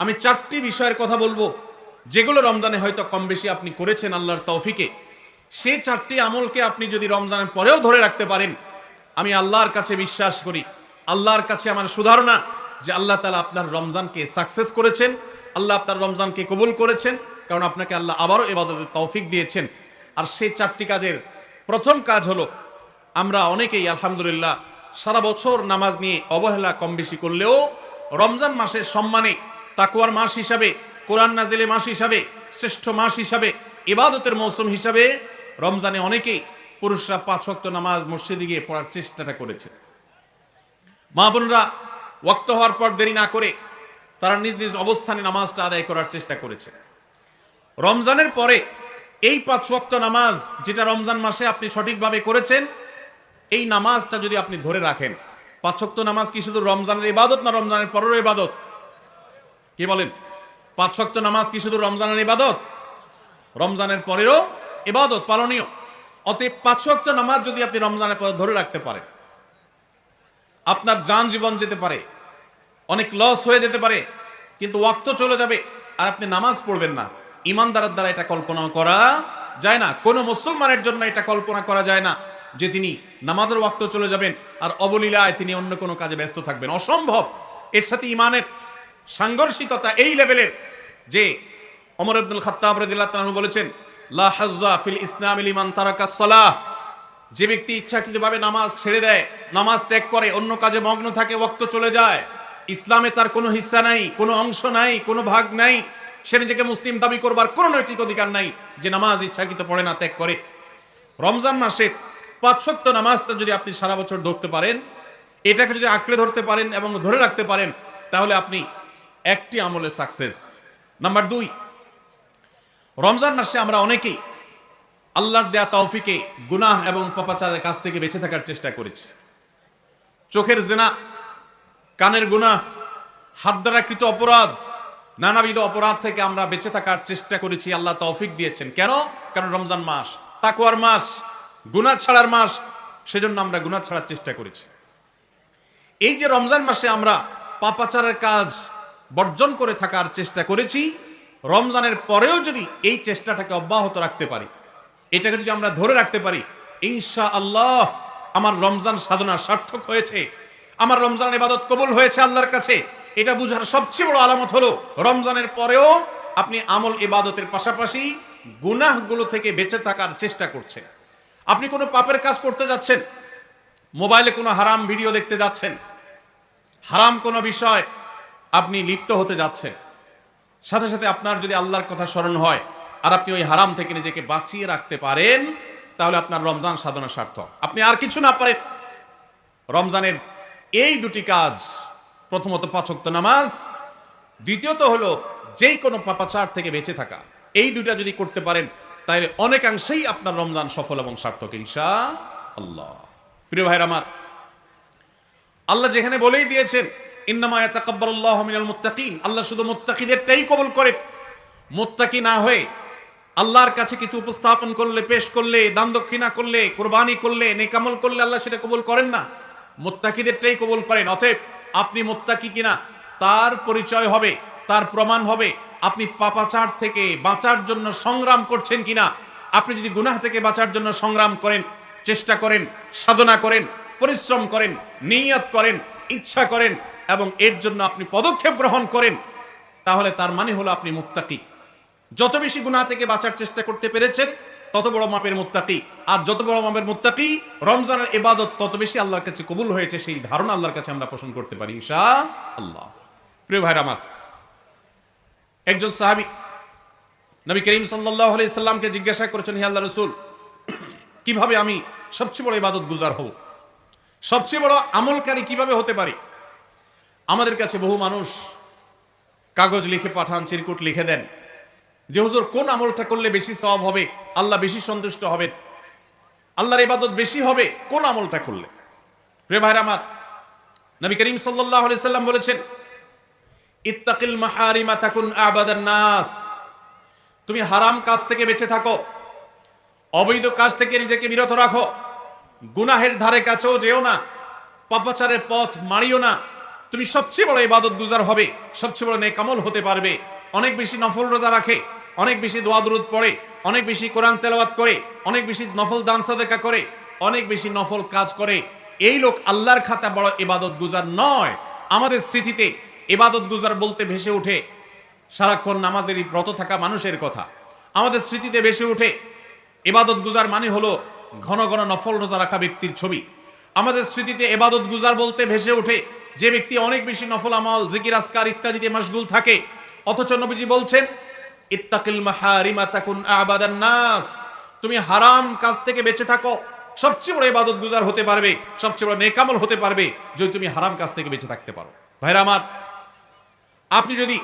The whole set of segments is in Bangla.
আমি 4টি বিষয়ের কথা বলবো, যেগুলো রমজানে হয়তো কম বেশি আপনি করেছেন আল্লাহর তৌফিকে। সেই 4টি আমলকে আপনি যদি রমজানের পরেও ধরে রাখতে পারেন, আমি আল্লাহর কাছে বিশ্বাস করি, আল্লাহর কাছে আমার সুধারণা যে আল্লাহ তাআলা আপনার রমজানকে সাকসেস করেছেন, আল্লাহ আপনার রমজানকে কবুল করেছেন, কারণ আপনাকে আল্লাহ আবারও ইবাদতের তৌফিক দিয়েছেন। আর সেই 4টি কাজের প্রথম কাজ হলো, আমরা অনেকেই আলহামদুলিল্লাহ সারা বছর নামাজ নিয়ে অবহেলা কম বেশি করলেও রমজান মাসের সম্মানে, তাকওয়ার মাস হিসাবে, কোরআন নাজিলের মাস হিসাবে, শ্রেষ্ঠ মাস হিসাবে, ইবাদতের মৌসুম হিসাবে রমজানে অনেকেই পুরুষরা 5 ওয়াক্ত নামাজ মসজিদে গিয়ে পড়ার চেষ্টাটা করেছে। মা বোনরা ওয়াক্ত হওয়ার পর দেরি না করে তারা নিজ নিজ অবস্থানে নামাজটা আদায় করার চেষ্টা করেছে। রমজানের পরে এই 5 ওয়াক্ত নামাজ যেটা রমজান মাসে আপনি সঠিকভাবে করেছেন, এই নামাজটা যদি আপনি ধরে রাখেন, 5 ওয়াক্ত নামাজ কি শুধু রমজানের ইবাদত না রমজানের পরেরও ইবাদত? কি বলেন? 5 ওয়াক্ত নামাজ কি শুধু রমজানের ইবাদত? রমজানের পরেরও ইবাদত, পালনীয়। অতএব 5 ওয়াক্ত নামাজ যদি আপনি রমজানের পরে ধরে রাখতে পারেন, আপনার জান জীবন যেতে পারে, অনেক লস হয়ে যেতে পারে, কিন্তু ওয়াক্ত চলে যাবে আর আপনি নামাজ পড়বেন না। ইমানদারের দ্বারা এটা কল্পনা করা যায় না, কোনো মুসলমানের জন্য এটা কল্পনা করা যায় না যে তিনি নামাজের ওয়াক্ত চলে যাবেন আর অবলীলায় তিনি অন্য কোনো কাজে ব্যস্ত থাকবেন, অসম্ভব। এর সাথে ইমানের সাংঘর্ষিকতা এই লেভেলের যে ওমর ইবনুল খাত্তাব রাদিয়াল্লাহু তাআলা বলেছেন, লা হাজ্জা ফিল ইসলামি লিমান তারাকাস সালাহ। যে ব্যক্তি ইচ্ছাকৃতভাবে নামাজ ছেড়ে দেয়, নামাজ ত্যাগ করে, অন্য কাজে মগ্ন থাকে, ওয়াক্ত চলে যায়, ইসলামে তার কোনো হিস্সা নাই, কোনো অংশ নাই, কোনো ভাগ নাই, সে নিজেকে মুসলিম দাবি করবার কোনো নৈতিক অধিকার নাই যে নামাজ ইচ্ছাকৃত পড়ে না, ত্যাগ করে। রমজান মাসে 5 ওয়াক্ত নামাজটা যদি আপনি সারা বছর ধরতে পারেন, এটাকে যদি আঁকড়ে ধরতে পারেন এবং ধরে রাখতে পারেন, তাহলে আপনি একটি আমলে সাকসেস। নাম্বার 2, রমজান মাসে আমরা অনেকেই আল্লাহর দেয়া তৌফিকে গুনাহ এবং পাপাচারের কাছ থেকে বেঁচে থাকার চেষ্টা করেছি। চোখের জিনা, কানের গুনাহ, হাত দ্বারা কৃত অপরাধ, নানাবিধ অপরাধ থেকে আমরা বেঁচে থাকার চেষ্টা করেছি। আল্লাহ তৌফিক দিয়েছেন। কেন? কারণ রমজান মাস তাকওয়ার মাস, গুনাহ ছাড়ার মাস, সেজন্য আমরা গুনাহ ছাড়ার চেষ্টা করেছি। এই যে রমজান মাসে আমরা পাপাচারের কাজ বর্জন করে থাকার চেষ্টা করেছি, রমজানের পরেও যদি এই চেষ্টাটাকে অব্যাহত রাখতে পারি, এটাকে যদি আমরা ধরে রাখতে পারি, ইনশাআল্লাহ আমার রমজান সাধনা সার্থক হয়েছে, আমার রমজানের ইবাদত কবুল হয়েছে আল্লাহর কাছে। এটা বুঝার সবচেয়ে বড় আলামত হলো রমজানের পরেও আপনি আমল ইবাদতের পাশাপাশি গুনাহগুলো থেকে বেঁচে থাকার চেষ্টা করছেন। আপনি কোনো পাপের কাজ করতে যাচ্ছেন, মোবাইলে কোনো হারাম ভিডিও দেখতে যাচ্ছেন, হারাম কোনো বিষয় আপনি লিপ্ত হতে যাচ্ছেন, সাথে সাথে আপনার যদি আল্লাহর কথা স্মরণ হয় আর আপনি ওই হারাম থেকে নিজেকে বাঁচিয়ে রাখতে পারেন, তাহলে আপনার রমজান সাধনা সার্থক। আপনি আর কিছু না পারেন, রমজানের এই 2টি কাজ, প্রথমত 5 ওয়াক্ত নামাজ, দ্বিতীয়ত হলো যেই কোনো পাপাচার থেকে বেঁচে থাকা, এই 2টা যদি করতে পারেন তাহলে অনেকাংশেই আপনার রমজান সফল এবং সার্থক ইনশাআল্লাহ। প্রিয় ভাইরা আমার, আল্লাহ যেখানে বলেই দিয়েছেন ইন্নামা ইয়াতাকাব্বালুল্লাহু মিনাল মুত্তাকিন, আল্লাহ শুধু মুত্তাকিদেরটাই কবুল করে। মুত্তাকি না হয়ে আল্লাহর কাছে কিছু উপস্থাপন করলে, পেশ করলে, দান দক্ষিণা করলে, কুরবানি করলে, নেক আমল করলে আল্লাহ সেটা কবুল করেন না, মুত্তাকিদেরটাই কবুল করেন। অতএব আপনি মুত্তাকি কিনা তার পরিচয় হবে, তার প্রমাণ হবে আপনি পাপাচার থেকে বাঁচার জন্য সংগ্রাম করছেন কিনা। আপনি যদি গুনাহ থেকে বাঁচার জন্য সংগ্রাম করেন, চেষ্টা করেন, সাধনা করেন, পরিশ্রম করেন, নিয়ত করেন, ইচ্ছা করেন এবং এর জন্য আপনি পদক্ষেপ গ্রহণ করেন, তাহলে তার মানে হলো আপনি মুত্তাকি। যত বেশি গুনাহ থেকে বাঁচার চেষ্টা করতে পেরেছেন তত বড় মাপের মুত্তাকি, আর যত বড় মাপের মুত্তাকি রমজানের ইবাদত তত বেশি আল্লাহর কাছে কবুল হয়েছে, সেই ধারণা আল্লাহর কাছে আমরা পোষণ করতে পারি ইনশাআল্লাহ। প্রিয় ভাইরা আমার, একজন সাহাবী নবী করিম সাল্লাল্লাহু আলাইহি সাল্লামকে জিজ্ঞাসা করেছেন, হে আল্লাহর রাসূল, কিভাবে আমি সবচেয়ে বড় ইবাদত গুজার হব, সবচেয়ে বড় আমলকারী কিভাবে হতে পারি? আমাদের কাছে বহু মানুষ কাগজ লিখে পাঠান, চিরকুট লিখে দেন যে হুজুর কোন আমলটা করলে বেশি সওয়াব হবে, আল্লাহ বেশি সন্তুষ্ট হবেন, আল্লাহর ইবাদত বেশি হবে কোন আমলটা করলে। প্রিয় ভাইরা আমার, নবী করিম সাল্লাল্লাহু আলাইহি সাল্লাম বলেছেন, ইত্তাকিল মাহারিমা তাকুন আবাদান নাস, তুমি হারাম কাজ থেকে বেঁচে থাকো, অবৈধ কাজ থেকে নিজেকে বিরত রাখো, গুনাহের ধারে কাছেও যেও না, পাপাচারের পথ মারিও না, তুমি সবচেয়ে বড় ইবাদত গুজার হবে, সবচেয়ে বড় নেক আমল হতে পারবে। অনেক বেশি নফল রোজা রাখে, অনেক বেশি দোয়া দুরূদ পড়ে, অনেক বেশি কোরআন তেলাওয়াত করে, অনেক বেশি নফল দান সাদেকা করে, অনেক বেশি নফল কাজ করে, এই লোক আল্লাহর খাতা বড় ইবাদত গুজার নয়। আমাদের স্মৃতিতে ইবাদত গুজার বলতে ভেসে ওঠে সারাক্ষণ নামাজেরই ব্রত থাকা মানুষের কথা। আমাদের স্মৃতিতে ভেসে ওঠে ইবাদত গুজার মানে হলো ঘন ঘন নফল রোজা রাখা ব্যক্তির ছবি। আমাদের স্মৃতিতে ইবাদত গুজার বলতে ভেসে ওঠে যে ব্যক্তি অনেক বেশি নফল আমল, জিকির, আজকার ইত্যাদিতে মশগুল থাকে। অথচ নবীজি বলছেন, ইত্তাকিল মাহারিমা তাকুন আবাদান নাস, তুমি হারাম কাজ থেকে বেঁচে থাকো, সবচেয়ে বড় ইবাদত গুজার হতে পারবে, সবচেয়ে বড় নেক আমল হতে পারবে যদি তুমি হারাম কাজ থেকে বেঁচে থাকতে পারো। ভাইরা আমার, আপনি যদি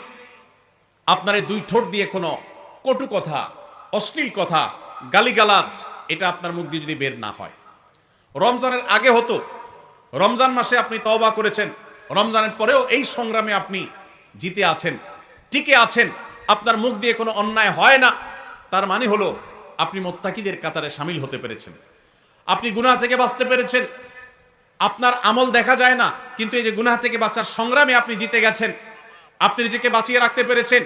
আপনার এই দুই ঠোঁট দিয়ে কোনো কটু কথা, অশ্লীল কথা, গালিগালাজ এটা আপনার মুখ দিয়ে যদি বের না হয়, রমজানের আগে হতো, রমজান মাসে আপনি তওবা করেছেন, রমজানের পরেও এই সংগ্রামে আপনি জিতে আছেন, টিকে আছেন, আপনার মুখ দিয়ে কোনো অন্যায় হয় না, তার মানে হলো আপনি মুত্তাকিদের কাতারে শামিল হতে পেরেছেন, আপনি গুনাহ থেকে বাঁচতে পেরেছেন। আপনার আমল দেখা যায় না, কিন্তু এই যে গুনাহ থেকে বাঁচার সংগ্রামে আপনি জিতে গেছেন, আপনি নিজেকে বাঁচিয়ে রাখতে পেরেছেন,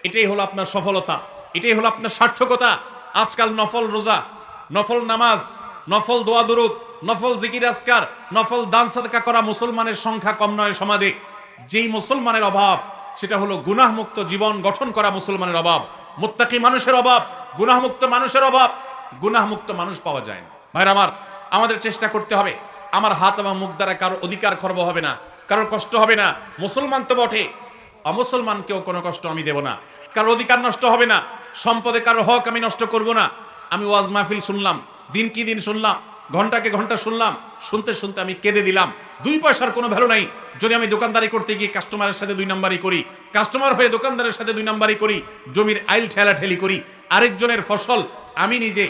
এটাই হলো আপনার সফলতা, এটাই হলো আপনার সার্থকতা। আজকাল নফল রোজা, নফল নামাজ, নফল দোয়া দুরূদ, নফল জিকির আজকার, নফল দান সাদকা করা মুসলমানের সংখ্যা কম নয় সমাজে। যেই মুসলমানের অভাব সেটা হলো গুনাহমুক্ত জীবন গঠন করা মুসলমানের অভাব, মুত্তাকি মানুষের অভাব, গুনাহমুক্ত মানুষের অভাব। গুনাহমুক্ত মানুষ পাওয়া যায় না। ভাইরা আমার, আমাদের চেষ্টা করতে হবে আমার হাত এবং মুখ দ্বারা কারো অধিকার খর্ব হবে না, কারোর কষ্ট হবে না। মুসলমান তো বটে, অমুসলমানকেও কোনো কষ্ট আমি দেব না, কারোর অধিকার নষ্ট হবে না, সম্পদে কারোর হক আমি নষ্ট করব না। আমি ওয়াজ মাহফিল শুনলাম, দিন কি দিন শুনলাম, ঘন্টাকে ঘন্টা শুনলাম, শুনতে শুনতে আমি কেঁদে দিলাম। 2 পয়সার কোনো ভ্যালু নাই যদি আমি দোকানদারি করতে গিয়ে কাস্টমারের সাথে 2 নাম্বারি করি, কাস্টমার হয়ে দোকানদারের সাথে 2 নাম্বারি করি, জমির আইল ঠেলাঠেলি করি, আরেকজনের ফসল আমি নিজে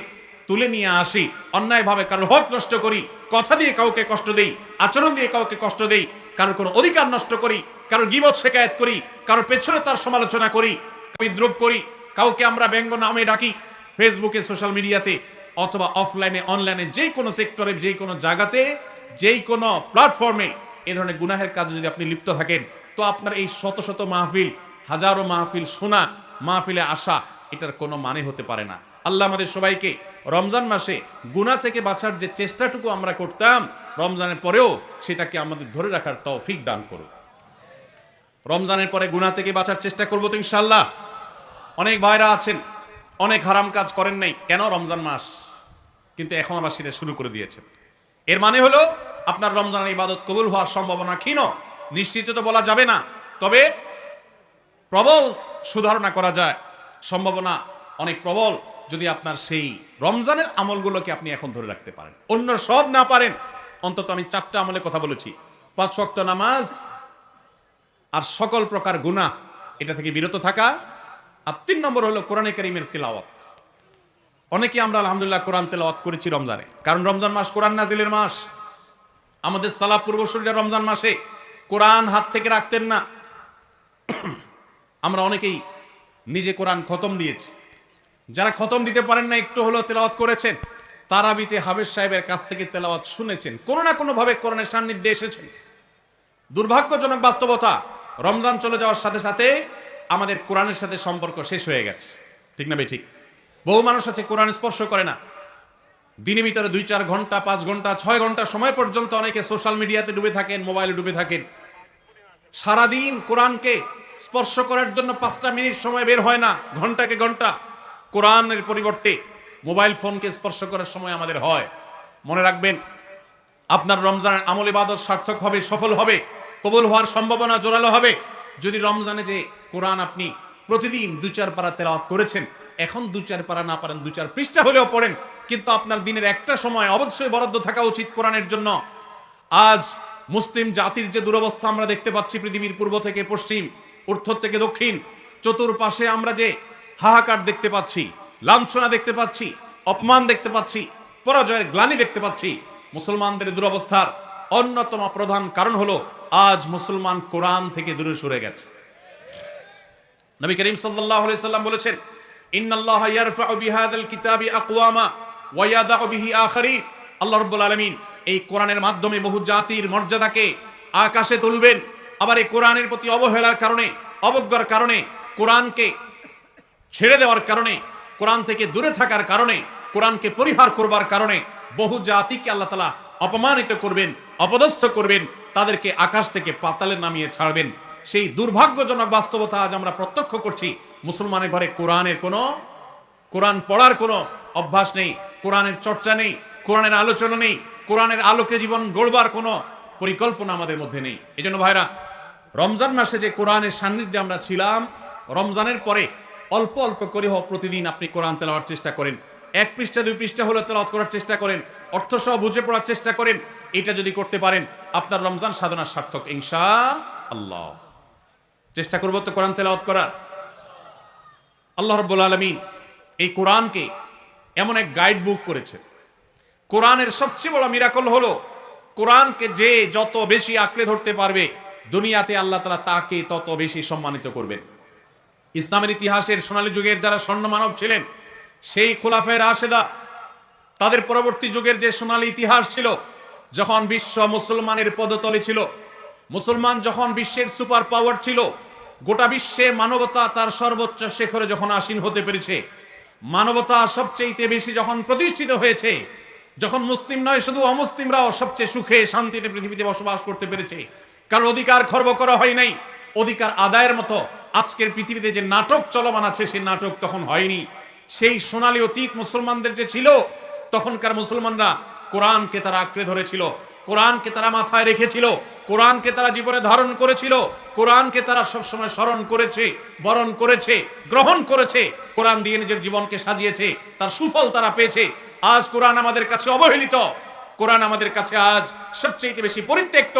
তুলে নিয়ে আসি, অন্যায়ভাবে কারোর হক নষ্ট করি, কথা দিয়ে কাউকে কষ্ট দেই, আচরণ দিয়ে কাউকে কষ্ট দেই, কারোর কোনো অধিকার নষ্ট করি, কারোর গীবত শিকায়েত করি, কারোর পেছনে তার সমালোচনা করি, বিদ্রোহ করি, কাউকে আমরা ব্যঙ্গ নামে ডাকি, ফেসবুকে, সোশ্যাল মিডিয়াতে অথবা অফলাইনে, অনলাইনে, যে কোনো সেক্টরে, যে কোনো জায়গাতে, যেই কোনো প্ল্যাটফর্মে এই ধরনের গুনাহের কাজে যদি আপনি লিপ্ত থাকেন, তো আপনার এই শত শত মাহফিল, হাজারো মাহফিল শোনা, মাহফিলে আসা, এটার কোনো মানে হতে পারে না। আল্লাহ আমাদের সবাইকে রমজান মাসে গুনাহ থেকে বাঁচার যে চেষ্টাটুকু আমরা করতাম রমজানের পরেও সেটাকে আমাদের ধরে রাখার তৌফিক দান করুন। রমজানের পরে গুনাহ থেকে বাঁচার চেষ্টা করবো তো ইনশাআল্লাহ। অনেক ভাইরা আছেন অনেক হারাম কাজ করেন নাই, কেন? রমজান মাস, কিন্তু এখন আবার সেটা শুরু করে দিয়েছেন। এর মানে হলো আপনার রমজানের ইবাদত কবুল হওয়ার সম্ভাবনা ক্ষীণ। নিশ্চিত তো বলা যাবে না, তবে প্রবল সুধারণা করা যায়, সম্ভাবনা অনেক প্রবল যদি আপনার সেই রমজানের আমলগুলোকে আপনি এখন ধরে রাখতে পারেন। অন্য সব না পারেন, অন্তত আমি 4টা আমলের কথা বলেছি, 5 ওয়াক্ত নামাজ আর সকল প্রকার গুনাহ এটা থেকে বিরত থাকা, আর 3 নম্বর হলো কোরআনে কারীমের তিলাওয়াত। অনেকে আমরা আলহামদুলিল্লাহ কোরআন তেলাওয়াত করেছি রমজানে, কারণ রমজান মাস কোরআন নাজিলের মাস। আমাদের সালাফ পূর্বসূরীরা রমজান মাসে কোরআন হাত থেকে রাখতেন না। আমরা অনেকেই নিজে কোরআন খতম দিয়েছি, যারা খতম দিতে পারেন না একটু হলো তেলাওয়াত করেছেন, তারাবিতে হাফেজ সাহেবের কাছ থেকে তেলাওয়াত শুনেছেন, কোনো না কোনো ভাবে কোরআনের সান্নিধ্যে এসেছেন। দুর্ভাগ্যজনক বাস্তবতা, রমজান চলে যাওয়ার সাথে সাথে আমাদের কোরআনের সাথে সম্পর্ক শেষ হয়ে গেছে। ঠিক না ভাই? ঠিক। বহু মানুষ আছে কোরআন স্পর্শ করে না, দিনের ভিতরে 2-4 ঘন্টা, 5 ঘন্টা, 6 ঘন্টা সময় পর্যন্ত অনেকে সোশ্যাল মিডিয়াতে ডুবে থাকেন, মোবাইলে ডুবে থাকেন। সারাদিন কোরআনকে স্পর্শ করার জন্য 5টা মিনিট সময় বের হয় না, ঘন্টাকে ঘন্টা কোরআনের পরিবর্তে মোবাইল ফোনকে স্পর্শ করার সময় আমাদের হয়। মনে রাখবেন, আপনার রমজানের আমল ইবাদত সার্থক হবে, সফল হবে, কবুল হওয়ার সম্ভাবনা জোরালো হবে যদি রমজানে যে কোরআন আপনি প্রতিদিন 2-4 পারা তেলাওয়াত করেছেন, এখন 2-4 পারা না পারেন 2-4 পৃষ্ঠা হলেও পড়েন, কিন্তু আপনার দিনের একটা সময় অবশ্যই বরাদ্দ থাকা উচিত কোরআনের জন্য। আজ মুসলিম জাতির যে দুরবস্থা আমরা দেখতে পাচ্ছি, পৃথিবীর পূর্ব থেকে পশ্চিম, উত্তর থেকে দক্ষিণ, চতুর্পাশে আমরা যে হাহাকার দেখতে পাচ্ছি, লাঞ্ছনা দেখতে পাচ্ছি, অপমান দেখতে পাচ্ছি, পরাজয়ের গ্লানি দেখতে পাচ্ছি, মুসলমানদের দুরবস্থার অন্যতম প্রধান কারণ হলো আজ মুসলমান কোরআন থেকে দূরে সরে গেছে। নবী করিম সাল্লাল্লাহু আলাইহি সাল্লাম বলেছেন, ইন্নাল্লাহা ইয়ারফাউ বিহাযাল কিতাবি আকওয়ামা ওয়া ইয়াদাউ বিহি আখারিন। আল্লাহ রাব্বুল আলামিন এই কোরআনের মাধ্যমে বহু জাতির মর্যাদাকে আকাশে তুলবেন, আবার এই কোরআনের প্রতি অবহেলার কারণে, অবজ্ঞার কারণে, কোরআনকে ছেড়ে দেওয়ার কারণে, কোরআন থেকে দূরে থাকার কারণে, কোরআনকে পরিহার করবার কারণে বহু জাতিকে আল্লাহ তাআলা অপমানিত করবেন, অপদস্থ করবেন, তাদেরকে আকাশ থেকে পাতালে নামিয়ে ছাড়বেন। সেই দুর্ভাগ্যজনক বাস্তবতা আজ আমরা প্রত্যক্ষ করছি। মুসলমানের ঘরে কোরআন পড়ার কোনো অভ্যাস নেই, কোরআনের চর্চা নেই, কোরআনের আলোচনা নেই, কোরআনের আলোকে জীবন গড়বার কোনো পরিকল্পনা আমাদের মধ্যে নেই। এই জন্য ভাইরা, রমজান মাসে যে কোরআনের সান্নিধ্যে আমরা ছিলাম, রমজানের পরে অল্প অল্প করে হোক প্রতিদিন আপনি কোরআন তেলাওয়ার চেষ্টা করেন। 1 পৃষ্ঠা 2 পৃষ্ঠা হলে তেলাওয়াত করার চেষ্টা করেন, অর্থ সহ বুঝে পড়ার চেষ্টা করেন। এটা যদি করতে পারেন আপনার রমজান সাধনা সার্থক ইনশাআল্লাহ। চেষ্টা করব তো কোরআন তেলাওয়াত করার। আল্লাহ রাব্বুল আলামিন এই কোরআনকে এমন এক গাইড বুক করেছে। কোরআনের সবচেয়ে বড় মিরাকল হলো কোরআনকে যে যত বেশি আঁকড়ে ধরতে পারবে দুনিয়াতে আল্লাহ তাআলা তাকে তত বেশি সম্মানিত করবেন। ইসলামের ইতিহাসের সোনালী যুগের যারা স্বর্ণমানব ছিলেন, সেই খুলাফায়ে রাশেদা, তাদের পরবর্তী যুগের যে সোনালী ইতিহাস ছিল, যখন বিশ্ব মুসলমানের পদতলে ছিল, মুসলমান যখন বিশ্বের সুপার পাওয়ার ছিল, গোটা বিশ্বে মানবতা তার সর্বোচ্চ শিখরে যখন আসীন হতে পেরেছে, মানবতা সবচেয়ে বেশি যখন প্রতিষ্ঠিত হয়েছে, যখন মুসলিম নয় শুধু অমুসলিমরাও সবচেয়ে সুখে শান্তিতে পৃথিবীতে বসবাস করতে পেরেছে, কারণ অধিকার খর্ব করা হয় নাই, অধিকার আদায়ের মতো আজকের পৃথিবীতে যে নাটক চলমান আছে সেই নাটক তখন হয়নি। সেই সোনালী অতীত মুসলমানদের যে ছিল, তখনকার মুসলমানরা কোরআনকে তারা আঁকড়ে ধরেছিল, কোরআনকে তারা মাথায় রেখেছিল, কোরআনকে তারা জীবনে ধারণ করেছিল, কোরআনকে তারা সবসময় স্মরণ করেছে, বরণ করেছে, গ্রহণ করেছে, কোরআন দিয়ে নিজের জীবনকে সাজিয়েছে, তার সুফল তারা পেয়েছে। আজ কোরআন আমাদের কাছে অবহেলিত, কোরআন আমাদের কাছে আজ সবচেয়ে বেশি পরিত্যক্ত।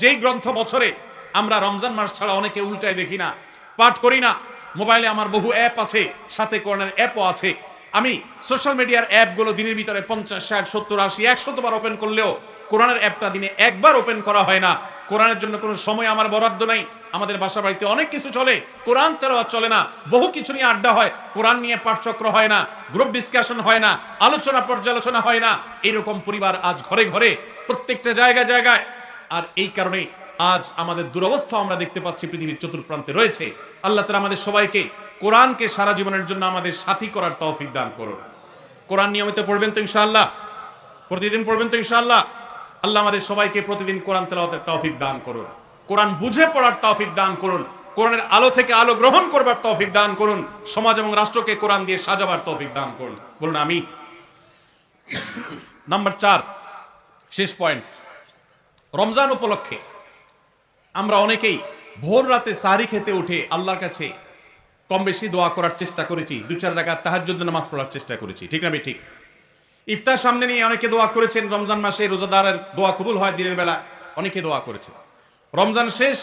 যেই গ্রন্থ বছরে আমরা রমজান মাস ছাড়া অনেকে উল্টায় দেখি না, পাঠ করি না। মোবাইলে আমার বহু অ্যাপ আছে, সাথে কোরআনের অ্যাপও আছে। আমি সোশ্যাল মিডিয়ার অ্যাপগুলো দিনের ভিতরে 50, 60, 70, 80, 100 বার ওপেন করলেও কোরআনের অ্যাপটা দিনে একবার ওপেন করা হয় না। কোরআনের জন্য কোনো সময় আমার বরাদ্দ নাই। আমাদের বাসা বাড়িতে অনেক কিছু চলে, কোরআন তেলাওয়াত চলে না। বহু কিছু নিয়ে আড্ডা হয়, কোরআন নিয়ে পাঠচক্র হয় না, গ্রুপ ডিসকাশন হয় না, আলোচনা পর্যালোচনা হয় না। এরকম পরিবার আজ ঘরে ঘরে, প্রত্যেকটা জায়গায় জায়গায়। আর এই কারণে আজ আমাদের দুরবস্থা আমরা দেখতে পাচ্ছি পৃথিবীর চতুর্প্রান্তে রয়েছে। আল্লাহ তাআলা আমাদের সবাইকে কোরআনকে সারা জীবনের জন্য আমাদের সাথী করার তৌফিক দান করুন। কোরআন নিয়মিত পড়বেন তো ইনশাআল্লাহ? প্রতিদিন পড়বেন তো ইনশাআল্লাহ? আল্লাহ আমাদের সবাইকে প্রতিদিন কোরআন তেলাওয়াতের তৌফিক দান করুন, কোরআন বুঝে পড়ার তৌফিক দান করুন, কোরআনের আলো থেকে আলো গ্রহণ করবার তৌফিক দান করুন, সমাজ এবং রাষ্ট্রকে কোরআন দিয়ে সাজাবার তৌফিক দান করুন। বলুন আমিন। নাম্বার 4, শেষ পয়েন্ট। রমজান উপলক্ষে আমরা অনেকেই ভোর রাতে সাহরি খেতে উঠে আল্লাহর কাছে কম বেশি দোয়া করার চেষ্টা করেছি, 2-4 রাকাত তাহাজ্জুদ নামাজ পড়ার চেষ্টা করেছি, ঠিক না? ঠিক। ইফতার সামনে নিয়ে অনেকে দোয়া করেছেন। রমজান মাসে রোজাদারের দোয়া কবুল হয় দিনের বেলা, অনেকে দোয়া করেছেন। রমজান শেষ,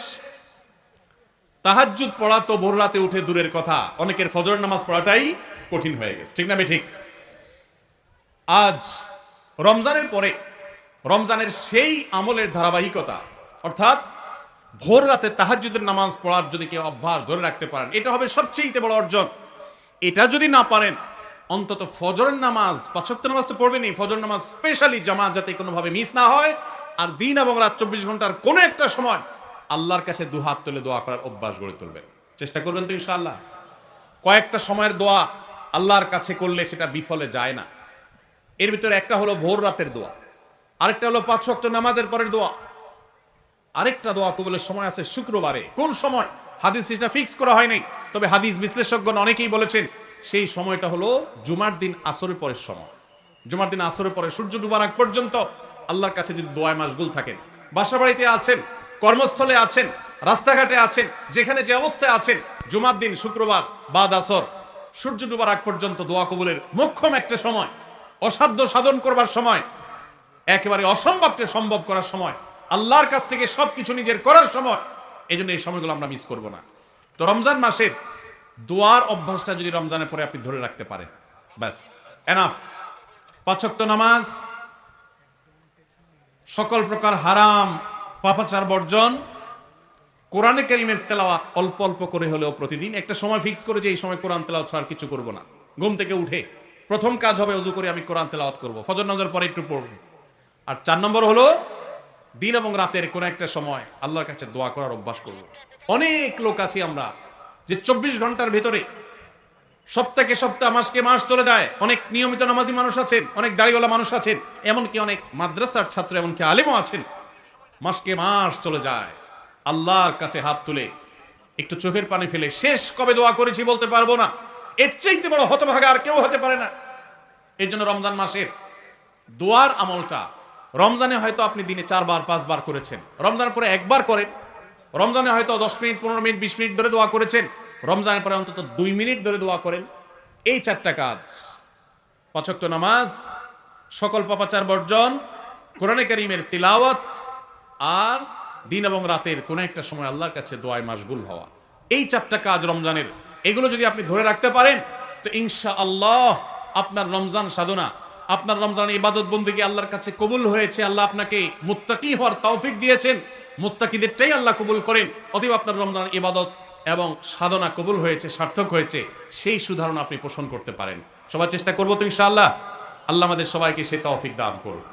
তাহাজ্জুদ পড়া তো ভোর রাতে উঠে দূরের কথা, অনেকের ফজর নামাজ পড়াটাই কঠিন হয়ে গেছে, ঠিক না? ঠিক। আজ রমজানের পরে রমজানের সেই আমলের ধারাবাহিকতা, অর্থাৎ ভোর রাতে তাহাজ্জুদের নামাজ পড়ার যদি কেউ অভ্যাস ধরে রাখতে পারেন, এটা হবে সবচেয়ে বড় অর্জন। এটা যদি না পারেন, অন্তত ফজরের নামাজ, 5 ওয়াক্ত নামাজ তো পড়বেনই, ফজর নামাজ স্পেশালি জামাত যাতে কোনোভাবে মিস না হয়, আর দিন এবং রাত 24 ঘন্টার কোনো একটা সময় আল্লাহর কাছে দুহাত তুলে দোয়া করার অভ্যাস গড়ে তুলবেন। চেষ্টা করবেন তো ইনশাআল্লাহ? কয়েকটা সময়ের দোয়া আল্লাহর কাছে করলে সেটা বিফলে যায় না। এর ভিতরে একটা হলো ভোর রাতের দোয়া, আরেকটা হলো 5 ওয়াক্ত নামাজের পরের দোয়া, আরেকটা দোয়া কবুলের সময় আছে শুক্রবারে। কোন সময় হাদিস সেটা ফিক্স করা হয়নি, তবে হাদিস বিশ্লেষকগণ অনেকেই বলেছেন সেই সময়টা হলো জুমার দিন আসরের পরের সময়। জুমার দিন আসরের পরে সূর্য ডুবার আগ পর্যন্ত আল্লাহর কাছে যদি দোয়ায় মাশগুল থাকেন, বাসা বাড়িতে আছেন, কর্মস্থলে আছেন, রাস্তাঘাটে আছেন, যেখানে যে অবস্থায় আছেন, জুমার দিন শুক্রবার বাদ আসর সূর্য ডুবার আগ পর্যন্ত দোয়া কবুলের মোক্ষম একটা সময়, অসাধ্য সাধন করবার সময়, একেবারে অসম্ভবকে সম্ভব করার সময়, আল্লাহর কাছ থেকে সবকিছু নিজের করার সময়। এই জন্য এই সময়গুলো আমরা মিস করব না। তো রমজান মাসের দোয়ার অভ্যাসটা যদি রমজানের পরে আপনি ধরে রাখতে পারেন, ব্যাস এনাফ। 5 ওয়াক্ত নামাজ, সকল প্রকার হারাম পাপাচার বর্জন, কোরআনে কারীমের তেলাওয়াত অল্প অল্প করে হলেও প্রতিদিন একটা সময় ফিক্স করে যে এই সময় কোরআন তেলাওয়াত ছাড়া কিছু করব না। ঘুম থেকে উঠে প্রথম কাজ হবে ওযু করে আমি কোরআন তেলাওয়াত করব, ফজর নামাজের পরে একটু পড়ব। আর 4 নম্বর হলো দিন এবং রাতের কোন একটা সময় আল্লাহর কাছে দোয়া করার অভ্যাস করব। অনেক লোক আছি আমরা যে 24 ঘন্টার ভেতরে সপ্তাহে সপ্তাহ, মাসকে মাস চলে যায়। অনেক নিয়মিত নামাজি মানুষ আছেন, অনেক দাড়িওয়ালা মানুষ আছেন, এমনকি অনেক মাদ্রাসার ছাত্র, এমনকি আলেমও আছেন। মাসকে মাস চলে যায়, আল্লাহর কাছে হাত তুলে একটু চোখের পানি ফেলে শেষ কবে দোয়া করেছি বলতে পারবো না। এর চাইতে বড় হতভাগা আর কেউ হতে পারে না। এই জন্য রমজান মাসের দোয়ার আমলটা, রমজানে হয়তো আপনি দিনে 4 বার 5 বার করেছেন, রমজানের পরে একবার করেন। রমজানে হয়তো 10 মিনিট 15 মিনিট 20 মিনিট ধরে দোয়া করেছেন, রমজানের পরে অন্তত 2 মিনিট ধরে দোয়া করেন। এই 4টা কাজ, 5 ওয়াক্ত নামাজ, সকল পাপাচার বর্জন, কোরআনে কারীমের তিলাওয়াত, আর দিন এবং রাতের কোন একটা সময় আল্লাহর কাছে দোয়ায় মাশগুল হওয়া, এই 4টা কাজ রমজানের, এগুলো যদি আপনি ধরে রাখতে পারেন তো ইনশাআল্লাহ আপনার রমজান সাধনা, আপনার রমজান ইবাদত বন্দেগী আল্লাহর কাছে কবুল হয়েছে। আল্লাহ আপনাকে মুত্তাকি হওয়ার তৌফিক দিয়েছেন, মুত্তাকিদেরটাই আল্লাহ কবুল করেন। অতএব আপনার রমজান ইবাদত এবং সাধনা কবুল হয়েছে, সার্থক হয়েছে, সেই সুধারণা আপনি পোষণ করতে পারেন। সবাই চেষ্টা করবো তো ইনশাআল্লাহ। আল্লাহ আমাদের সবাইকে সেই তৌফিক দান করুন।